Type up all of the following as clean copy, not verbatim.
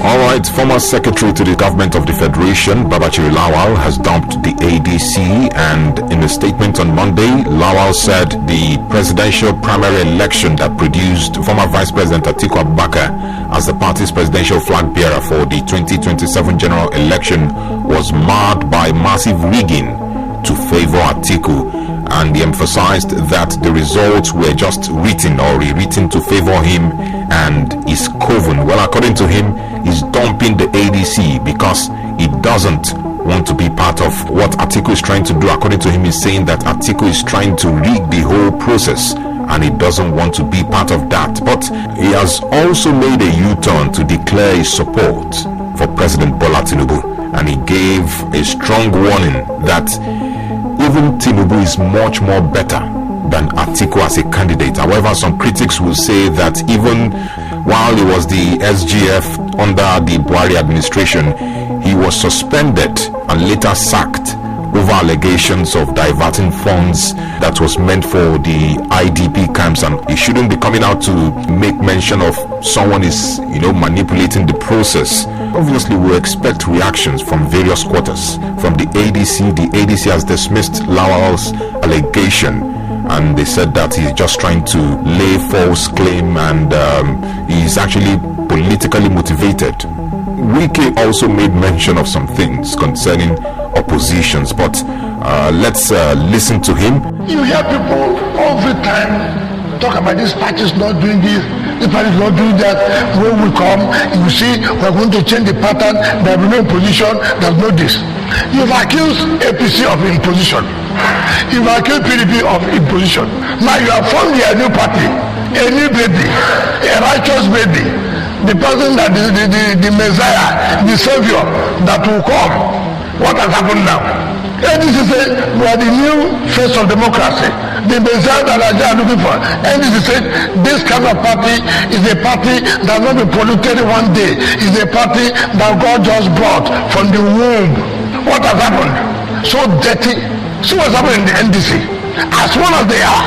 All right, former Secretary to the Government of the Federation, Babachir Lawal, has dumped the ADC, and in a statement on Monday, Lawal said the presidential primary election that produced former Vice President Atiku Abubakar as the party's presidential flag bearer for the 2027 general election was marred by massive rigging to favor Atiku, and he emphasized that the results were just written or rewritten to favor him and his coven. Well, according to him, he's dumping the ADC because he doesn't want to be part of what Atiku is trying to do. According to him, he's saying that Atiku is trying to rig the whole process and he doesn't want to be part of that. But he has also made a U-turn to declare his support for President Bola Tinubu, and he gave a strong warning that even Tinubu is much more better than Atiku as a candidate. However, some critics will say that even while he was the SGF under the Buhari administration, he was suspended and later sacked over allegations of diverting funds that was meant for the IDP camps, and he shouldn't be coming out to make mention of someone is manipulating the process. Obviously, we expect reactions from various quarters. From the ADC, has dismissed Lawal's allegation, and they said that he's just trying to lay false claim and he's actually politically motivated. Wike also made mention of some things concerning oppositions, but let's listen to him. You hear people all the time talk about this party is not doing this party is not doing that. When we come, you see, we're going to change the pattern. There will be no imposition, there's no this. You've accused APC of imposition. You've accused PDP of imposition. Now you have formed a new party, a new baby, a righteous baby. The person that the Messiah, the Savior that will come. What has happened now? NDC said we are the new face of democracy. The Messiah that they are looking for. NDC said this kind of party is a party that will not be polluted one day. It's a party that God just brought from the womb. What has happened? So dirty. So what's happening in the NDC? As one as they are,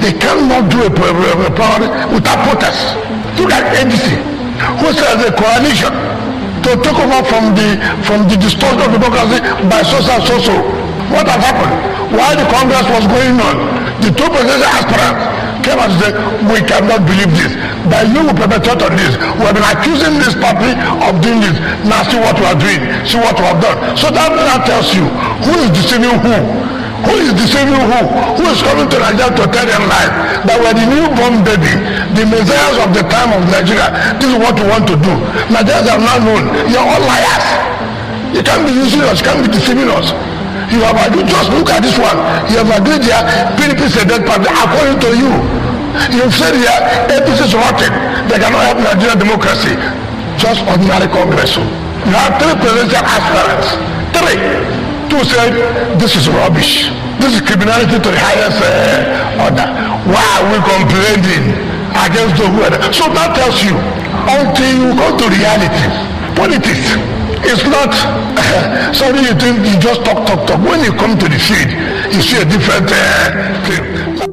they cannot do a party without protest. Look at NDC, who says a coalition to take over from the distortion of democracy by so. What has happened? While the Congress was going on, the two presidential aspirants came and said, we cannot believe this. That you will perpetrate on this. We have been accusing this party of doing this. Now see what we are doing. See what we have done. So that tells you who is deceiving who. Who is deceiving who? Who is coming to Nigeria to tell them lies? That we're the newborn baby, the messiahs of the time of Nigeria. This is what we want to do. Nigerians have now known. You're all liars. You can't be using us, you can't be deceiving us. You have agreed, just look at this one. You have agreed here, PDP is a dead party, according to you. You've said here, APC is rotten. They cannot have Nigerian democracy. Just ordinary Congress. You have three presidential aspirants. Two said, this is rubbish. This is criminality to the highest order. Why are we complaining against the word? So that tells you, until you go to reality, politics is not something you think you just talk. When you come to the field, you see a different thing.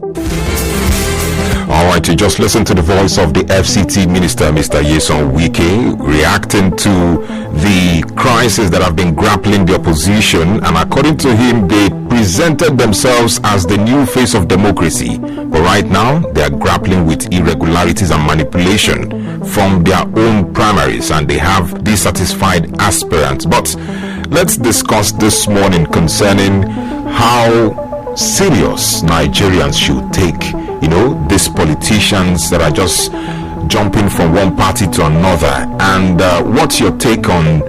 All right, you just listen to the voice of the FCT Minister, Mr. Nyesom Wike, reacting to the crisis that have been grappling the opposition. And according to him, they presented themselves as the new face of democracy. But right now, they are grappling with irregularities and manipulation from their own primaries, and they have dissatisfied aspirants. But let's discuss this morning concerning how serious Nigerians should take these politicians that are just jumping from one party to another. And what's your take on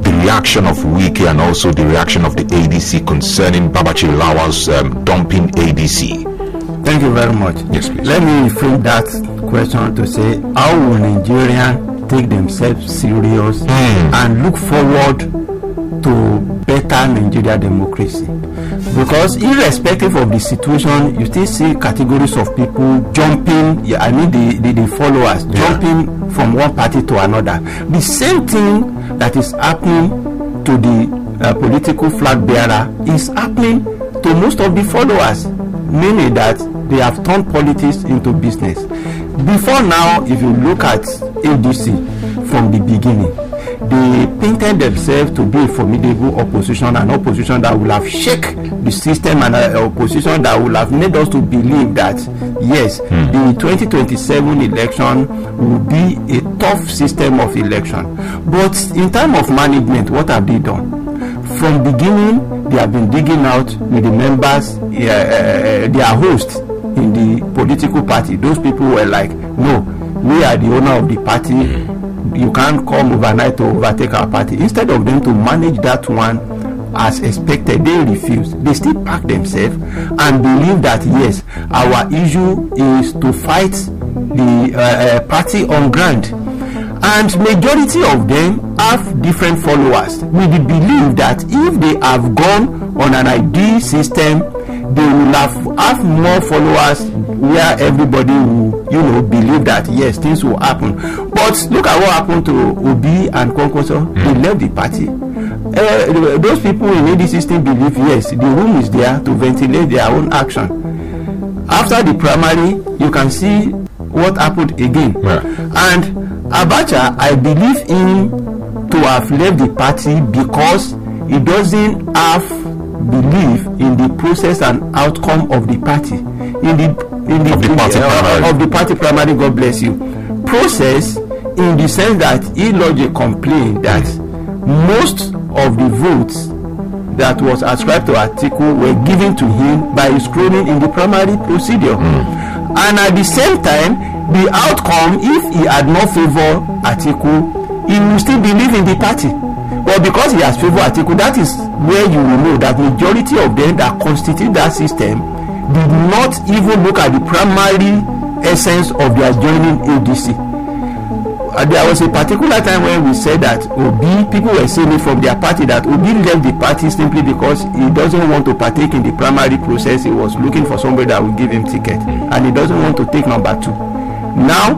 the reaction of Wike and also the reaction of the ADC concerning Babachir Lawal's dumping ADC? Thank you very much. Yes, please. Let me frame that question to say, how will Nigerians take themselves serious and look forward to better Nigeria democracy? Because irrespective of the situation, you still see categories of people jumping, the followers, jumping from one party to another. The same thing that is happening to the political flag bearer is happening to most of the followers, meaning that they have turned politics into business. Before now, if you look at ADC from the beginning, they painted themselves to be a formidable opposition, an opposition that will have shaken the system, and an opposition that will have made us to believe that yes, the 2027 election will be a tough system of election. But in terms of management, what have they done? From beginning, they have been digging out with the members, their hosts in the political party. Those people were like, no, we are the owner of the party. You can't come overnight to overtake our party. Instead of them to manage that one as expected, they refused. They still pack themselves and believe that yes, our issue is to fight the party on ground. And majority of them have different followers with the belief that if they have gone on an ideal system, they will have more followers where everybody will, believe that yes, things will happen. But look at what happened to Obi and Kwankwaso. They left the party. Those people in ADC still believe yes, the room is there to ventilate their own action. After the primary, you can see what happened again. And Abacha, I believe him to have left the party because he doesn't have belief in the process and outcome of the party. Of the party primary, God bless you. Process in the sense that he lodged a complaint that most of the votes that was ascribed to Atiku were given to him by his crony in the primary procedure. And at the same time, the outcome, if he had not favored Atiku, he will still believe in the party. But because he has favored Atiku, that is where you will know that majority of them that constitute that system did not even look at the primary essence of their joining ADC. There was a particular time when we said that Obi, people were saying it from their party that Obi left the party simply because he doesn't want to partake in the primary process. He was looking for somebody that will give him ticket, and he doesn't want to take number 2. Now,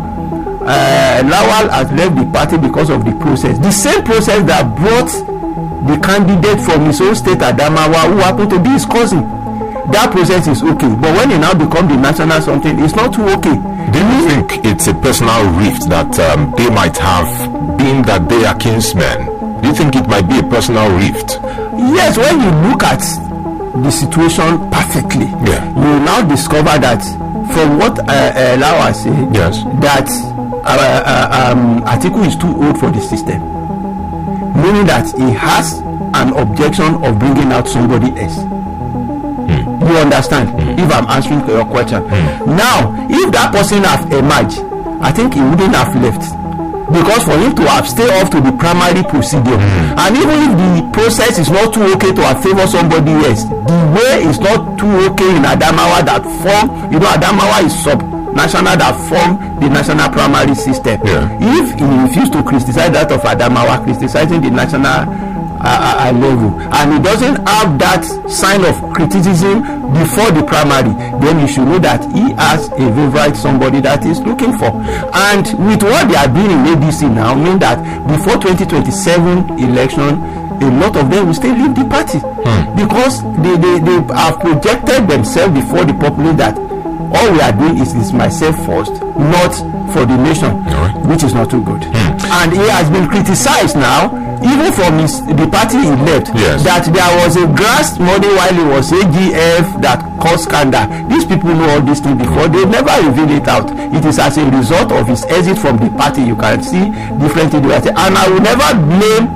Lawal has left the party because of the process. The same process that brought the candidate from his own state, Adamawa, who happened to be his cousin. That process is okay. But when he now becomes the national something, it's not too okay. Do you think it's a personal rift that they might have, being that they are kinsmen? Do you think it might be a personal rift? Yes, when you look at the situation perfectly, you will now discover that from what Lawal said, that Atiku is too old for the system, meaning that he has an objection of bringing out somebody else. You understand? If I'm answering your question. Now, if that person have emerged, I think he wouldn't have left, because for him to have stayed off to the primary procedure, and even if the process is not too okay to have favor somebody else, the way is not too okay in Adamawa that form, Adamawa is sub-national that form the national primary system. If he refused to criticize that of Adamawa, criticizing the national level, and he doesn't have that sign of criticism before the primary, then you should know that he has a favorite, somebody that is looking for. And with what they are doing in ADC now, mean that before 2027 election, a lot of them will still leave the party because they have projected themselves before the populace that all we are doing is myself first, not for the nation, which is not too good. And he has been criticized now, even from the party he left, that there was a grass money while he was AGF that caused scandal. These people know all these things before. They never reveal it out. It is as a result of his exit from the party. You can see different things. And I will never blame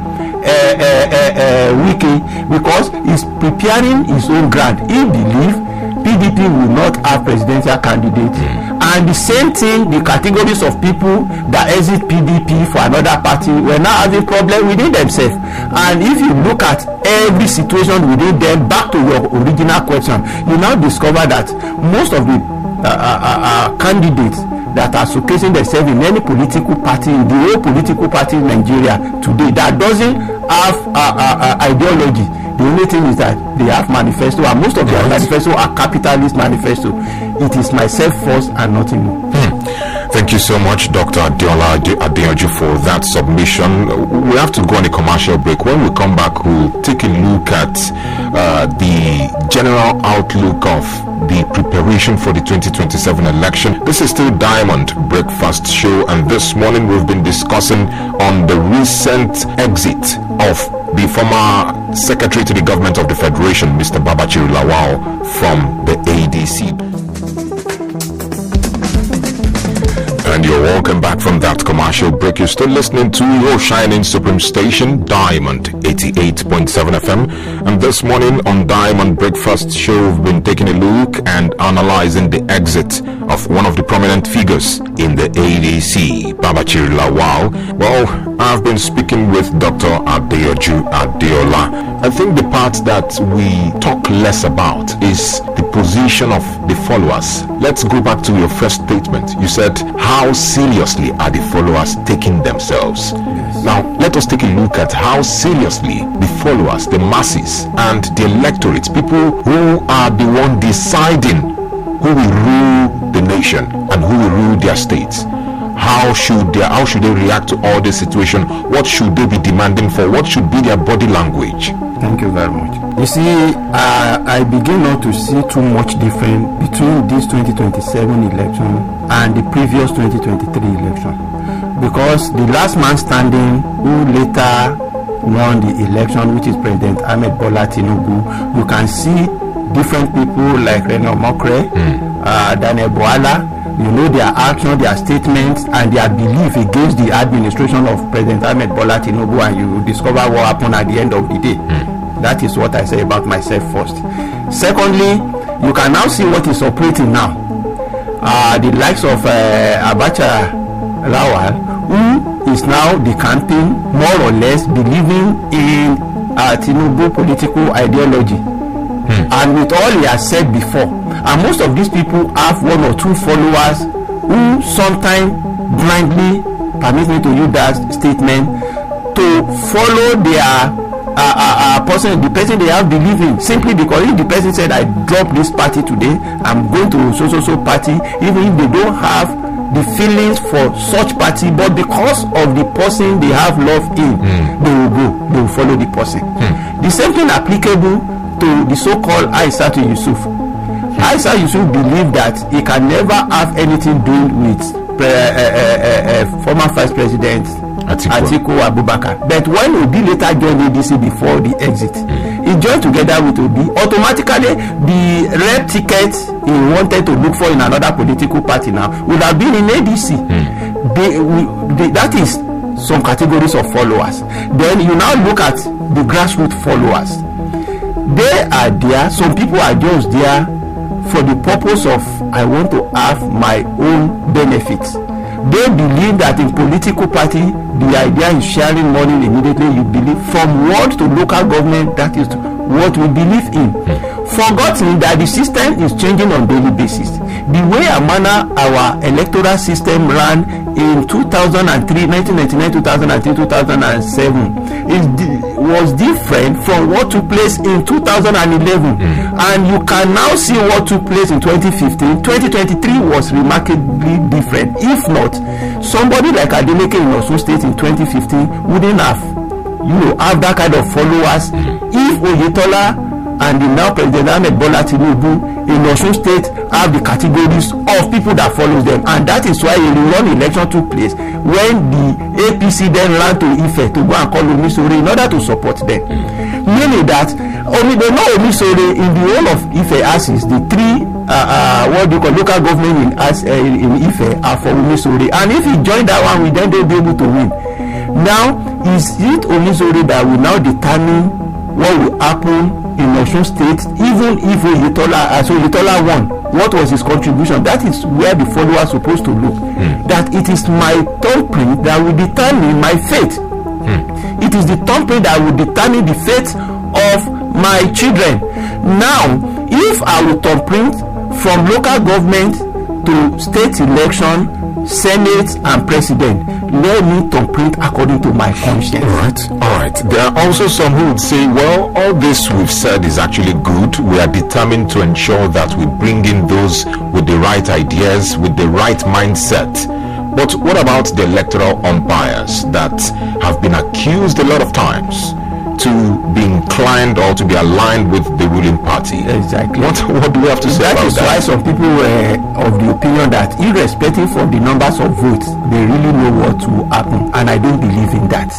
Wike, because he's preparing his own ground. He believes PDP will not have presidential candidate, and the same thing, the categories of people that exit PDP for another party were now having problem within themselves. And if you look at every situation within them, back to your original question, you now discover that most of the candidates that are showcasing themselves in any political party, in the whole political party in Nigeria today, that doesn't have ideology. The only thing is that they have manifesto, and most of their manifesto are capitalist manifesto. It is myself first and nothing more. Thank you so much, Dr. Adeyanju, for that submission. We have to go on a commercial break. When we come back, we'll take a look at the general outlook of the preparation for the 2027 election. This is still Diamond Breakfast Show, and this morning we've been discussing on the recent exit of the former Secretary to the Government of the Federation, Mr. Babachir Lawal, from the ADC. And you're welcome back from that commercial break. You're still listening to your shining supreme station, Diamond 88.7 FM. And this morning on Diamond Breakfast Show, we've been taking a look and analyzing the exit of one of the prominent figures in the ADC, Babachir Lawal. Well, I've been speaking with Dr. Adeyanju Adeola. I think the part that we talk less about is the position of the followers. Let's go back to your first statement. You said, how seriously are the followers taking themselves? Yes. Now, let us take a look at how seriously the followers, the masses, and the electorate, people who are the one deciding who will rule the nation and who will rule their states, how should they react to all this situation? What should they be demanding for? What should be their body language? Thank you very much. You see, I begin not to see too much difference between this 2027 election and the previous 2023 election, because the last man standing who later won the election, which is President Tinubu, you can see different people like Nedu Okorie, Daniel Boala. You know their action, their statements, and their belief against the administration of President Tinubu, and you discover what happened at the end of the day. That is what I say about myself first. Secondly, you can now see what is operating now. The likes of Babachir Lawal, who is now decamping, more or less believing in Tinubu political ideology. And with all he has said before, and most of these people have one or two followers who sometimes blindly, permit me to use that statement, to follow their the person they have believed in, simply because if the person said, I drop this party today, I'm going to so party, even if they don't have the feelings for such party, but because of the person they have love in, they will follow the person. The same thing applicable to the so-called Adeyanju Yusuf. Adeyanju Yusuf believed that he can never have anything to do with former Vice President Atiku Abubakar. But when Obi later joined ADC before the exit, he joined together with Obi. Automatically, the rep ticket he wanted to look for in another political party now would have been in ADC. That is some categories of followers. Then you now look at the grassroots followers. They are there. Some people are just there for the purpose of, I want to have my own benefits. They believe that in political party, the idea is sharing money immediately. You believe from ward to local government, that is what we believe in. Forgotten that the system is changing on daily basis. The way and manner our electoral system ran in 2003, 1999, 2003, 2007 was different from what took place in 2011. And you can now see what took place in 2015. 2023 was remarkably different. If not, somebody like Adeleke in Osun State in 2015 wouldn't have that kind of followers. If Oyetola and the now President Tinubu in Osun State have the categories of people that follow them, and that is why a rerun election took place when the APC then ran to Ife to go and call Omisore in order to support them. Meaning that they know Omisore in the whole of Ife axis, the three what you call local government in Ife are for Omisore, and if he joined that one, then they'll be able to win. Now, is it Omisore that will now determine what will happen in Osun State, even if Oyetola won? What was his contribution? That is where the followers are supposed to look. That it is my thumbprint that will determine my fate. It is the thumbprint that will determine the fate of my children. Now, if I will thumbprint from local government to state election, Senate and President, let me thumbprint according to my conscience. All right. There are also some who would say, well, all this we've said is actually good. We are determined to ensure that we bring in those with the right ideas, with the right mindset. But what about the electoral umpires that have been accused a lot of times to be inclined or to be aligned with the ruling party? Exactly. What do we have to say about that? That is why some people were of the opinion that irrespective of the numbers of votes, they really know what will happen, and I don't believe in that.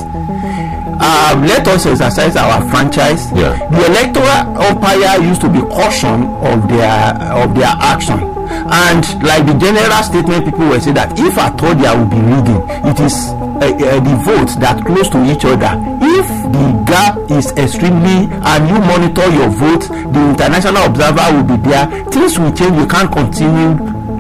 Let us exercise our franchise. Yeah. The electoral umpire used to be cautioned of their action, and like the general statement, people will say that if at all there will be rigging, it is the votes that close to each other. If the gap is extremely, and you monitor your vote, the international observer will be there. Things will change. You can't continue.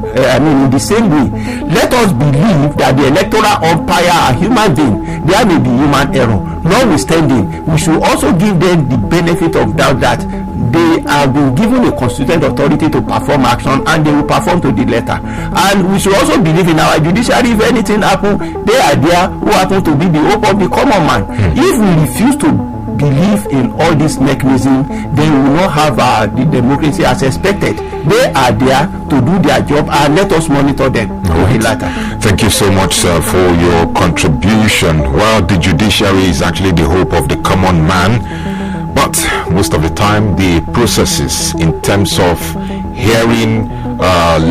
In the same way, let us believe that the electoral umpire are human beings. There may be human error. Notwithstanding, we should also give them the benefit of doubt that they have been given a constituted authority to perform action, and they will perform to the letter. And we should also believe in our judiciary. If anything happens, they are there who happen to be the hope of the common man. If we refuse to believe in all these mechanisms, then we will not have the democracy as expected. They are there to do their job, and let us monitor them. Right. Thank you so much, sir, for your contribution. Well, the judiciary is actually the hope of the common man, but most of the time the processes in terms of hearing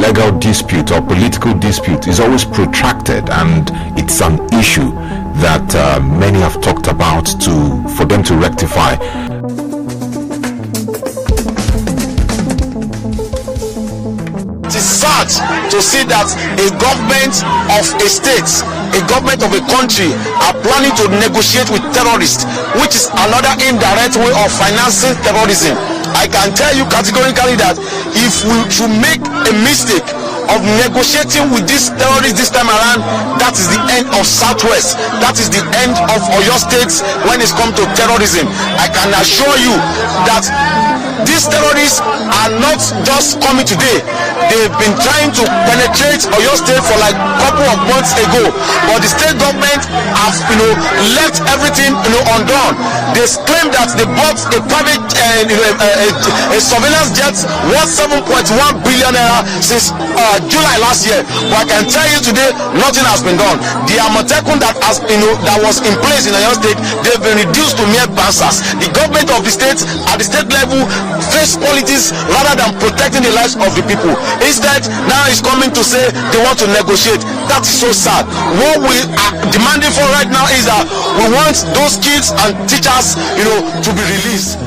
legal dispute or political dispute is always protracted, and it's an issue that many have talked about for them to rectify. It is sad to see that a government of a state, a government of a country are planning to negotiate with terrorists, which is another indirect way of financing terrorism. I can tell you categorically that if we should make a mistake of negotiating with these terrorists this time around, that is the end of Southwest. That is the end of Oyo State when it comes to terrorism. I can assure you that these terrorists are not just coming today. They've been trying to penetrate Oyo State for like a couple of months ago, but the state government has, left everything, undone. They claim that they bought a private, a surveillance jet worth 7.1 billion naira since July last year. But I can tell you today, nothing has been done. The Amotekun that has, that was in place in Oyo State, they've been reduced to mere bouncers. The government of the state, at the state level, face politics rather than protecting the lives of the people. Instead, now it's coming to say they want to negotiate. That is so sad. What we are demanding for right now is that we want those kids and teachers, to be released.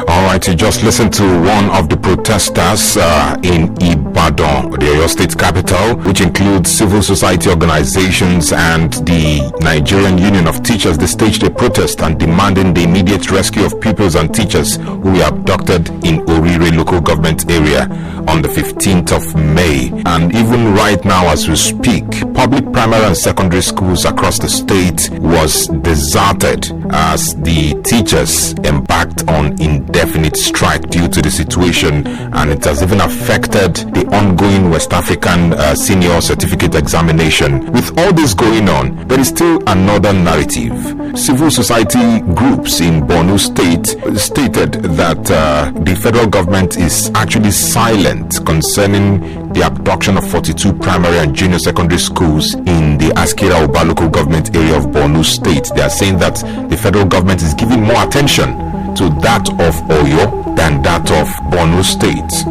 All right, you just listened to one of the protesters in Ibadan, the Oyo State capital, which includes civil society organizations and the Nigerian Union of Teachers. They staged a protest and demanding the immediate rescue of pupils and teachers who were abducted in Orire local government area on the 15th of May. And even right now as we speak, public primary and secondary schools across the state was deserted as the teachers embarked on indefinite strike due to the situation, and it has even affected the ongoing West African senior certificate examination. With all this going on, there is still another narrative. Civil society groups in Borno State stated that the federal government is actually silent concerning the abduction of 42 primary and junior secondary schools in the Askira Oba local government area of Borno State. They are saying that the federal government is giving more attention to that of Oyo than that of Borno State.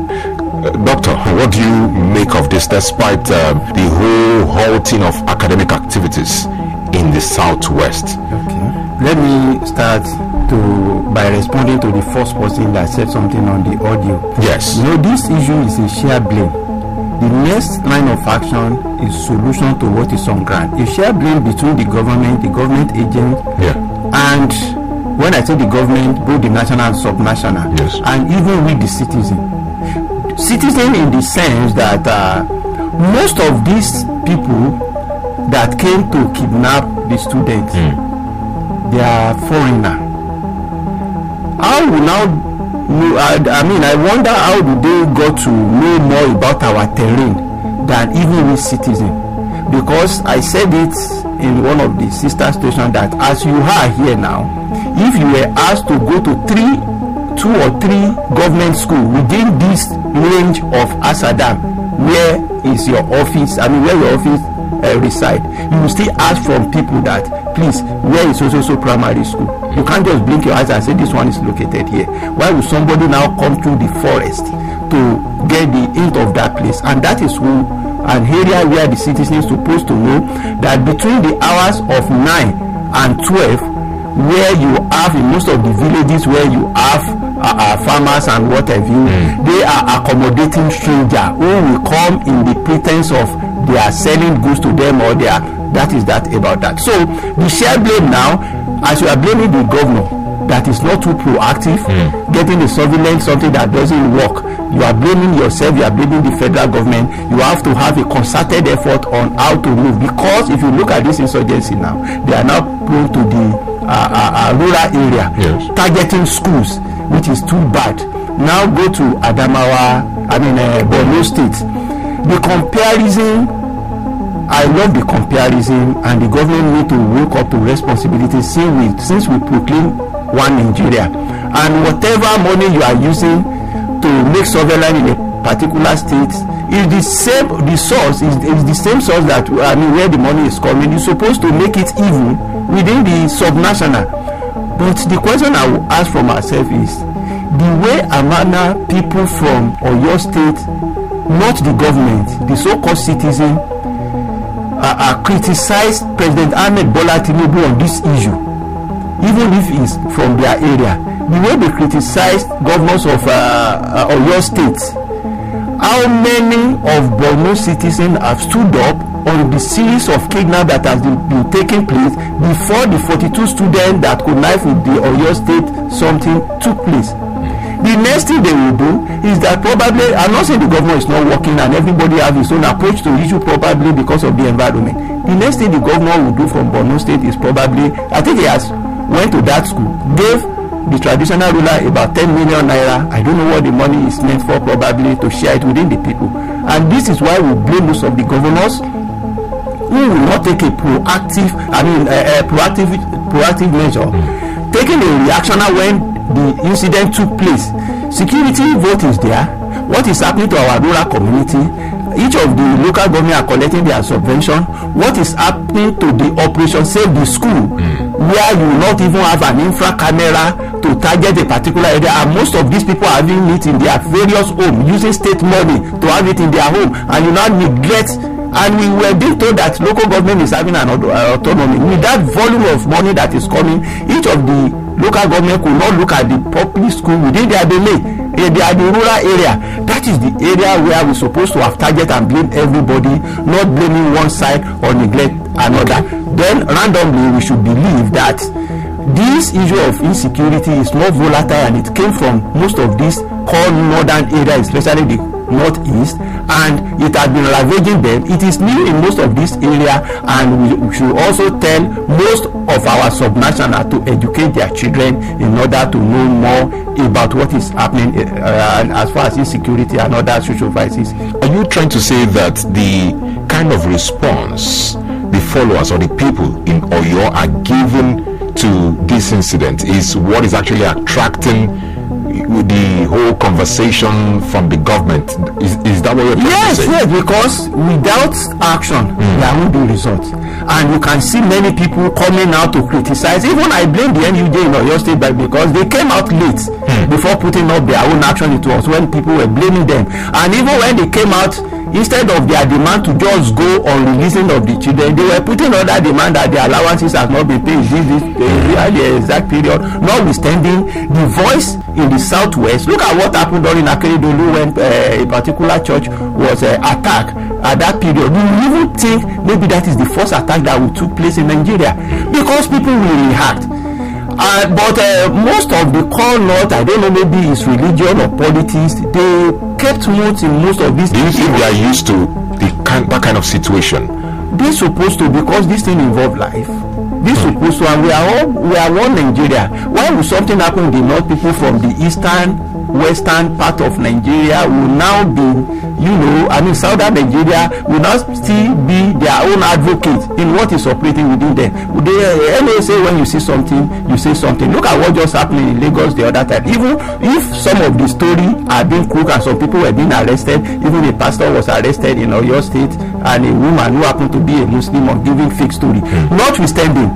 Doctor, what do you make of this despite the whole halting of academic activities in the southwest? Okay. Let me start by responding to the first person that said something on the audio. Yes. This issue is a shared blame. The next line of action is solution to what is on ground. A shared blame between the government agent, and when I say the government, both the national and subnational, and even with the citizen in the sense that most of these people that came to kidnap the students, they are foreigner. How will now I wonder how do they got to know more about our terrain than even with citizens? Because I said it in one of the sister stations that as you are here now, if you were asked to go to 2 or 3 government schools within this range of Asadam, where is your office? Where your office reside, you will still ask from people that, please, where is so primary school? You can't just blink your eyes and say this one is located here. Why would somebody now come through the forest to get the hint of that place? And that is an area where the citizens are supposed to know that between the hours of 9 and 12, where you have in most of the villages where you have farmers and what have you, they are accommodating strangers who will come in the pretense of they are selling goods to them, or they are that about that. So the shared blame now, as you are blaming the governor that is not too proactive, getting the surveillance, something that doesn't work, you are blaming yourself, you are blaming the federal government. You have to have a concerted effort on how to move, because if you look at this insurgency now, they are now prone to the rural area, targeting schools, which is too bad. Now go to Borno State. The comparison, I love the comparison, and the government need to wake up to responsibility since we proclaim one Nigeria, and whatever money you are using to make surveillance in a particular state is the same. The source is the same source that where the money is coming. You're supposed to make it even within the subnational. But the question I will ask from myself is the way Amana people from Oyo State, not the government, the so-called citizen, criticized President Bola Tinubu on this issue, even if it's from their area. The way they criticized governors of Oyo State, how many of Borno citizens have stood up on the series of kidnapping that has been taking place before the 42 students that connived with the Oyo State something took place? The next thing they will do is that probably, I'm not saying the government is not working and everybody has his own approach to the issue, probably because of the environment. The next thing the governor will do from Borno State is probably, I think he has went to that school, gave the traditional ruler about 10 million naira. I don't know what the money is meant for, probably to share it within the people. And this is why we blame most of the governors who will not take a proactive measure, taking a reactional when the incident took place. Security vote is there. What is happening to our rural community? Each of the local government are collecting their subvention. What is happening to the operation Save the School, where you will not even have an infra camera to target a particular area, and most of these people are having it in their various homes, using state money to have it in their home, and you now neglect. And we were being told that local government is having an autonomy. With that volume of money that is coming, each of the local government could not look at the public school within their domain. They are the rural area. That is the area where we're supposed to have target and blame everybody, not blaming one side or neglect another. Then randomly we should believe that this issue of insecurity is more volatile, and it came from most of these called northern areas, especially the northeast, and it has been ravaging them. It is new in most of this area, and we should also tell most of our subnational to educate their children in order to know more about what is happening as far as insecurity and other social vices. Are you trying to say that the kind of response the followers or the people in Oyo are given to this incident is what is actually attracting the whole conversation from the government? Is that what you're trying to say? Yes, because without action, there won't be results. And you can see many people coming out to criticize. Even I blame the NUJ in Oyo State because they came out late before putting up their own action. It was when people were blaming them. And even when they came out, instead of their demand to just go on releasing of the children, they were putting other demand that the allowances have not been paid the exact period, notwithstanding the voice in the southwest. Look at what happened during Akeredolu when a particular church was attacked at that period. We even think maybe that is the first attack that took place in Nigeria, because people will react. But most of the call not, I don't know, maybe it's religion or politics, they kept mute in most of these. Do you think they are used to that kind of situation? They're supposed to, because this thing involves life. They're supposed to, and we are one Nigeria. Why would something happen in the north? People from the western part of Nigeria will now be, southern Nigeria will now still be their own advocate in what is operating within them. They say when you see something, you say something. Look at what just happened in Lagos the other time. Even if some of the story are being crooked and some people were being arrested, even the pastor was arrested in Oyo State and a woman who happened to be a Muslim of giving fake story. Notwithstanding,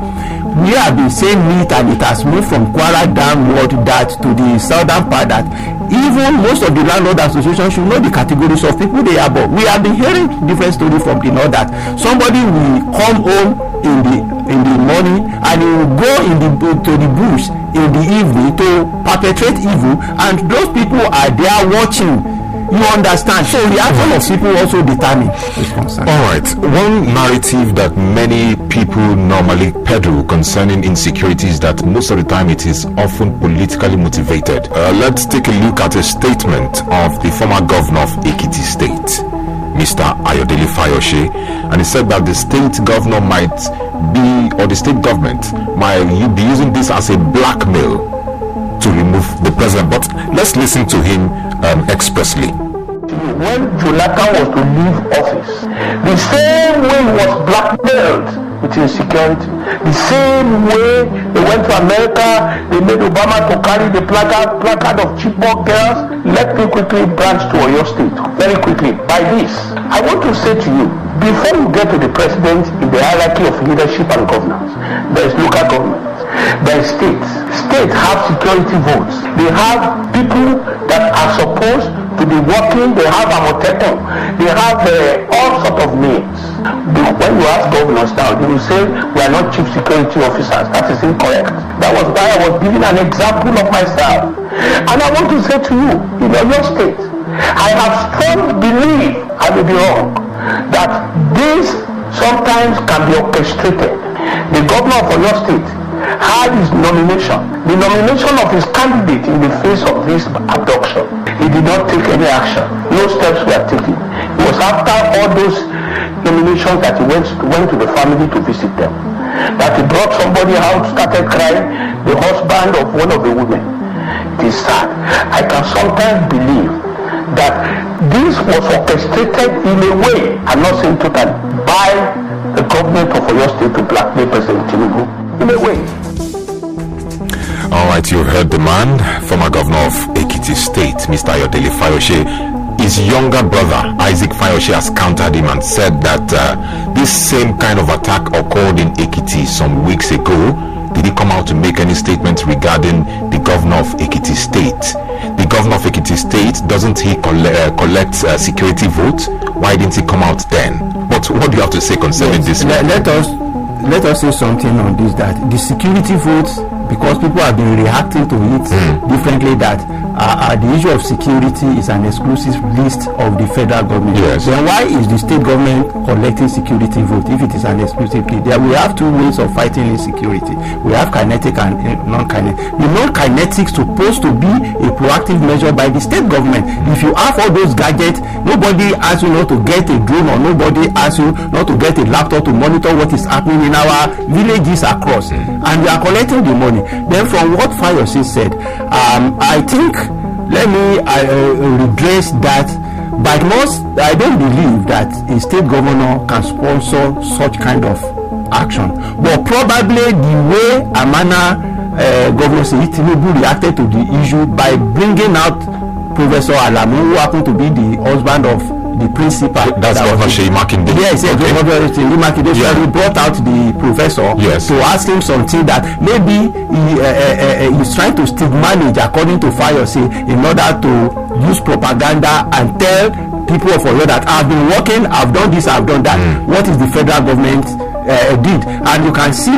we have been saying it, and it has moved from Kwara downward that to the southern part, that even most of the landlord associations should know the categories of people they are. But we have been hearing different stories from the north that somebody will come home in the morning and he will go to the bush in the evening to perpetrate evil, and those people are there watching. You understand? So the action of people also determine this concern. All right. One narrative that many people normally peddle concerning insecurity is that most of the time it is often politically motivated. Let's take a look at a statement of the former governor of Ekiti State, Mr. Ayodele Fayose, and he said that the state governor might be, or the state government might be using this as a blackmail to remove the president. But let's listen to him expressly. When Jonathan was to leave office, the same way he was blackmailed with insecurity, the same way they went to America, they made Obama to carry the placard of Chibok girls. Let me quickly branch to Oyo State very quickly. By this, I want to say to you, before you get to the president in the hierarchy of leadership and governance, there is local government. There is states. States have security votes. They have people that are supposed to be working. They have Amotekun. They have all sorts of names. When you ask governors now, they will say we are not chief security officers. That is incorrect. That was why I was giving an example of myself. And I want to say to you, in your state, I have strong belief, I may be wrong, that this sometimes can be orchestrated. The governor of your state had his nomination, the nomination of his candidate in the face of this abduction. He did not take any action. No steps were taken. It was after all those nominations that he went to the family to visit them, that he brought somebody out, started crying, the husband of one of the women. It is sad. I can sometimes believe that this was orchestrated in a way, I'm not saying totally, by the government of Oyo State to blackmail President Tinubu. In a way. All right, you heard the man, former governor of Ekiti State, Mr. Ayodele Fayose. His younger brother, Isaac Fayose, has countered him and said that this same kind of attack occurred in Ekiti some weeks ago. Did he come out to make any statement regarding the governor of Ekiti State? The governor of Ekiti State, doesn't he collect security votes? Why didn't he come out then? But what do you have to say concerning this? Let us say something on this, that the security votes, because people have been reacting to it differently, that the issue of security is an exclusive list of the federal government. Yes. Then why is the state government collecting security vote if it is an exclusive list? We have two ways of fighting insecurity. We have kinetic and non-kinetic. The non-kinetic is supposed to be a proactive measure by the state government. If you have all those gadgets, nobody asks you not to get a drone, or nobody asks you not to get a laptop to monitor what is happening in our villages across, and we are collecting the money. Then from what Fayose said, I think, let me redress that. But I don't believe that a state governor can sponsor such kind of action. But probably the way Amana Governor Tinubu reacted to the issue by bringing out Professor Alamu, who happened to be the husband of the principal. That's Governor Seyi Makinde. Yes, Governor Seyi Makinde. So he brought out the professor to ask him something that maybe he's trying to stigmatize, according to Fayose, in order to use propaganda and tell people of Oyo that I've been working, I've done this, I've done that. What is the federal government did? And you can see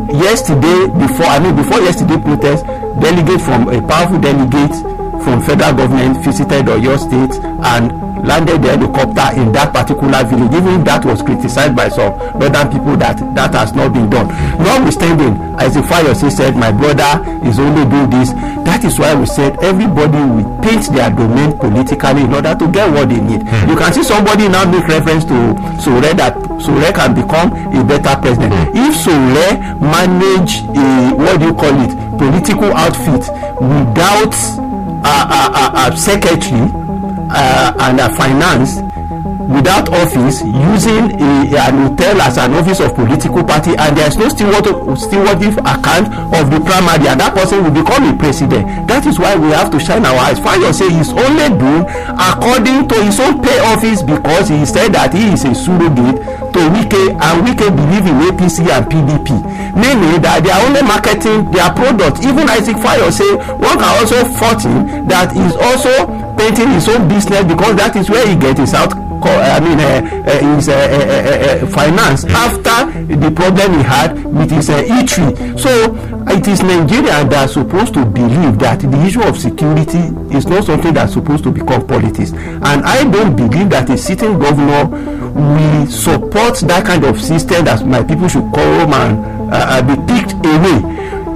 before yesterday protest, a powerful delegate from federal government visited Oyo State and landed the helicopter in that particular village. Even that was criticized by some northern people that has not been done. Notwithstanding, as the Fayose said, my brother is only doing this. That is why we said everybody will paint their domain politically in order to get what they need. You can see somebody now make reference to Sore, that Sore can become a better president. If Sore manage political outfit without a secretary and a finance, without office using an hotel as an office of political party, and there is no stewardship account of the primary, and that person will become a president. That is why we have to shine our eyes. Fayose is only doing according to his own pay office, because he said that he is a surrogate to Wike, and Wike believe in APC and PDP, meaning that they are only marketing their product. Even Isaac Fayose, one can also fault him that he is also painting his own business, because that is where he gets his his finance after the problem he had with his eatery. So it is Nigeria that are supposed to believe that the issue of security is not something that's supposed to become politics, and I don't believe that a sitting governor will support that kind of system that my people should come and be picked away.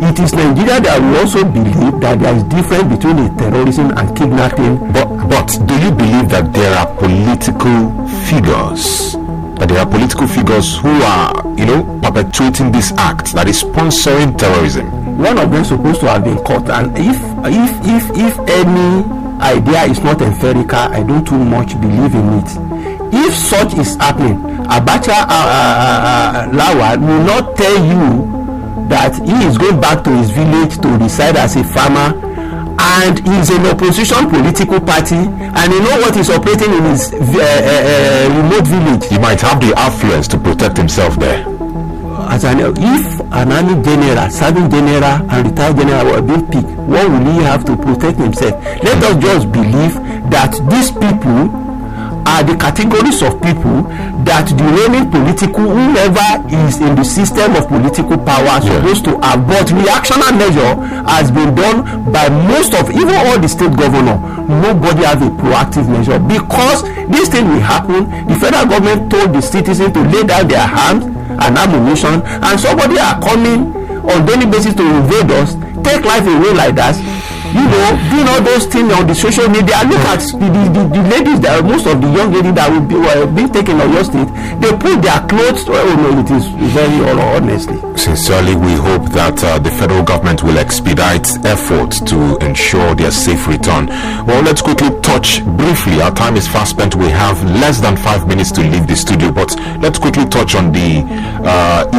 It is Nigeria that will also believe that there is difference between the terrorism and kidnapping. But do you believe that there are political figures, who are, perpetuating this act that is sponsoring terrorism? One of them is supposed to have been caught, and if any idea is not empirical, I don't too much believe in it. If such is happening, Babachir Lawal will not tell you that he is going back to his village to reside as a farmer, and he is an opposition political party, and you know what is operating in his remote village. He might have the affluence to protect himself there. If an army general, serving general and retired general were being picked, what will he have to protect himself? Let us just believe that these people are the categories of people that the reigning political, whoever is in the system of political power, supposed to have. But reactionary measure has been done by most of, even all the state governor. Nobody has a proactive measure, because this thing will happen. The federal government told the citizens to lay down their arms and ammunition, and somebody are coming on daily basis to invade us, take life away like that. Doing all those things on the social media. Look at the ladies, that most of the young ladies that will be taken on your state, they put their clothes. It is very honestly. Sincerely, we hope that the federal government will expedite efforts to ensure their safe return. Well, let's quickly touch briefly. Our time is fast spent. We have less than 5 minutes to leave the studio, but let's quickly touch on the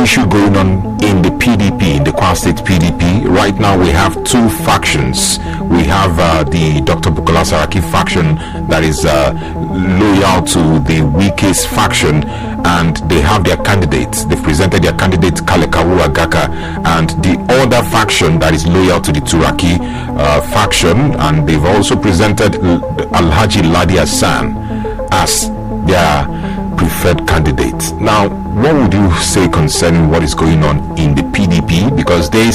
issue going on in the PDP, in the Kwara State PDP. Right now, we have two factions. We have the Dr. Bukola Saraki faction that is loyal to the Wike's faction, and they have their candidates. They've presented their candidate Kalekawu Agaka, and the other faction that is loyal to the Turaki faction, and they've also presented Alhaji Ladi Hassan as their preferred candidate. Now, what would you say concerning what is going on in the PDP? Because they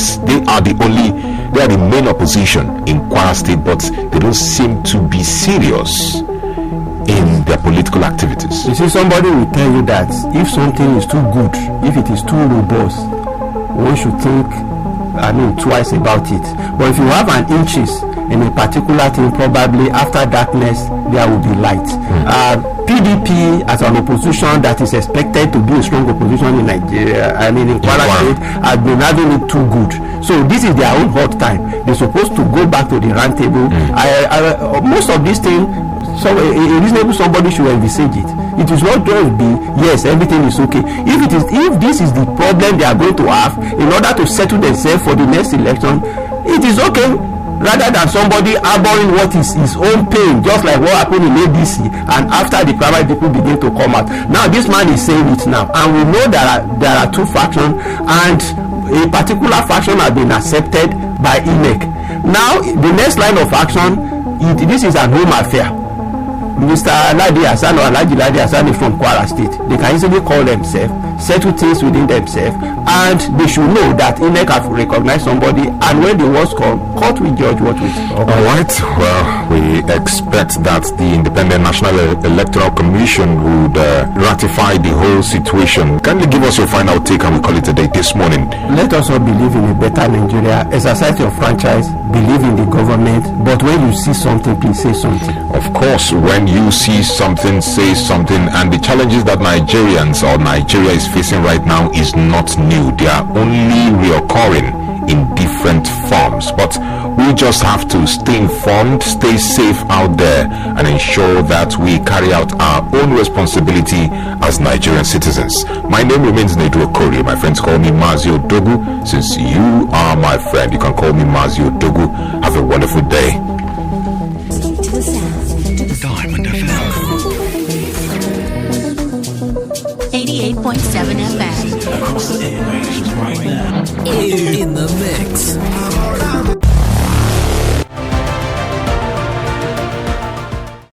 are the main opposition in Kwara State, but they don't seem to be serious in their political activities. You see, somebody will tell you that if something is too good, if it is too robust, one should think twice about it. But if you have an interest in a particular thing, probably after darkness there will be light. PDP as an opposition that is expected to be a strong opposition in Nigeria, in Kwara State, has been having it too good. So this is their own hot time. They're supposed to go back to the round table. Most of these things, so a reasonable somebody should envisage it. It is not just be yes, everything is okay. If this is the problem they are going to have in order to settle themselves for the next election, it is okay, rather than somebody harboring what is his own pain, just like what happened in ABC, and after the private people begin to come out. Now this man is saying it now, and we know that there are two factions, and a particular faction has been accepted by INEC. Now the next line of action, this is an home affair. Mr. Ladi Hassan or Alhaji Ladi Hassan is from Kwara State. They can easily call themselves, settle things within themselves, and they should know that INEC have recognized somebody, and when the worst come, court will judge what we talk. All right. Well, we expect that the Independent National Electoral Commission would ratify the whole situation. Can you give us your final take, and we call it a day this morning? Let us all believe in a better Nigeria, exercise your franchise, believe in the government, but when you see something, please say something. Of course, when you see something, say something. And the challenges that Nigerians or Nigeria is facing right now is not new. They are only reoccurring in different forms. But we just have to stay informed, stay safe out there, and ensure that we carry out our own responsibility as Nigerian citizens. My name remains Nedu Okorie. My friends call me Mazio Dogu. Since you are my friend, you can call me Mazio Dogu. Have a wonderful day. To the sound. Diamond FM. 88.7 FM. Across the airwaves right now. In the mix.